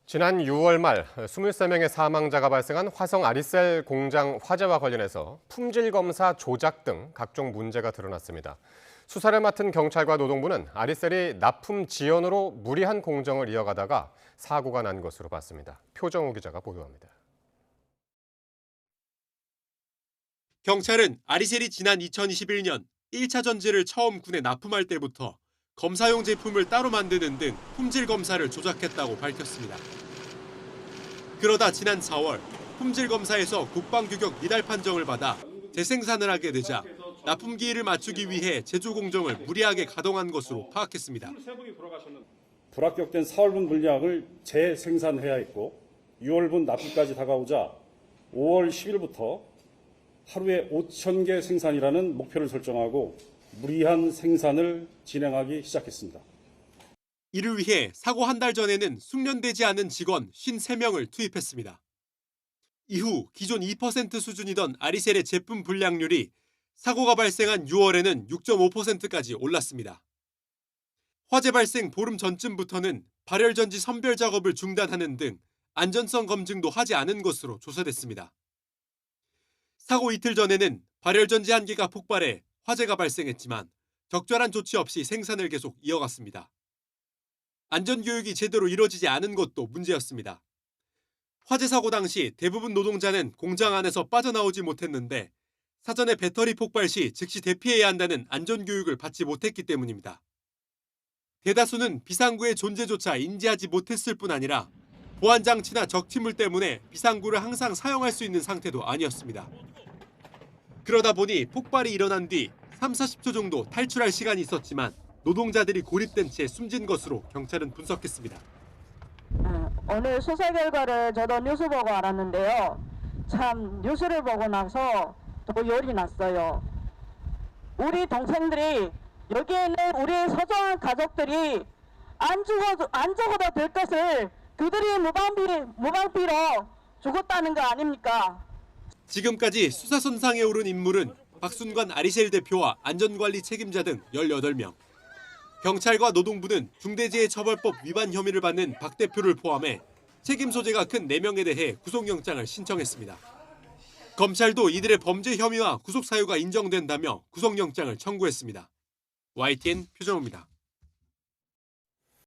지난 6월 말 23명의 사망자가 발생한 화성 아리셀 공장 화재와 관련해서 품질 검사 조작 등 각종 문제가 드러났습니다. 수사를 맡은 경찰과 노동부는 아리셀이 납품 지연으로 무리한 공정을 이어가다가 사고가 난 것으로 봤습니다. 표정우 기자가 보도합니다. 경찰은 아리셀이 지난 2021년 1차 전지를 처음 군에 납품할 때부터 검사용 제품을 따로 만드는 등 품질 검사를 조작했다고 밝혔습니다. 그러다 지난 4월 품질 검사에서 국방규격 미달 판정을 받아 재생산을 하게 되자 납품기일을 맞추기 위해 제조 공정을 무리하게 가동한 것으로 파악했습니다. 불합격된 4월분 물량을 재생산해야 했고 6월분 납기까지 다가오자 5월 10일부터 하루에 5,000개 생산이라는 목표를 설정하고 무리한 생산을 진행하기 시작했습니다. 이를 위해 사고 한 달 전에는 숙련되지 않은 직원 53명을 투입했습니다. 이후 기존 2% 수준이던 아리셀의 제품 불량률이 사고가 발생한 6월에는 6.5%까지 올랐습니다. 화재 발생 보름 전쯤부터는 발열전지 선별 작업을 중단하는 등 안전성 검증도 하지 않은 것으로 조사됐습니다. 사고 이틀 전에는 발열전지 한 개가 폭발해 화재가 발생했지만 적절한 조치 없이 생산을 계속 이어갔습니다. 안전교육이 제대로 이뤄지지 않은 것도 문제였습니다. 화재 사고 당시 대부분 노동자는 공장 안에서 빠져나오지 못했는데 사전에 배터리 폭발 시 즉시 대피해야 한다는 안전교육을 받지 못했기 때문입니다. 대다수는 비상구의 존재조차 인지하지 못했을 뿐 아니라 보안장치나 적치물 때문에 비상구를 항상 사용할 수 있는 상태도 아니었습니다. 그러다 보니 폭발이 일어난 뒤 30-40초 정도 탈출할 시간이 있었지만 노동자들이 고립된 채 숨진 것으로 경찰은 분석했습니다. 오늘 수사 결과를 저도 뉴스 보고 알았는데요. 참 뉴스를 보고 나서 또 열이 났어요. 우리 동생들이 여기에는 우리 소중한 가족들이 안 죽어도 될 것을 그들이 무방비로 죽었다는 거 아닙니까? 지금까지 수사선상에 오른 인물은 박순관 아리셀 대표와 안전관리 책임자 등 18명. 경찰과 노동부는 중대재해처벌법 위반 혐의를 받는 박 대표를 포함해 책임 소재가 큰 4명에 대해 구속영장을 신청했습니다. 검찰도 이들의 범죄 혐의와 구속 사유가 인정된다며 구속영장을 청구했습니다. YTN 표정우입니다.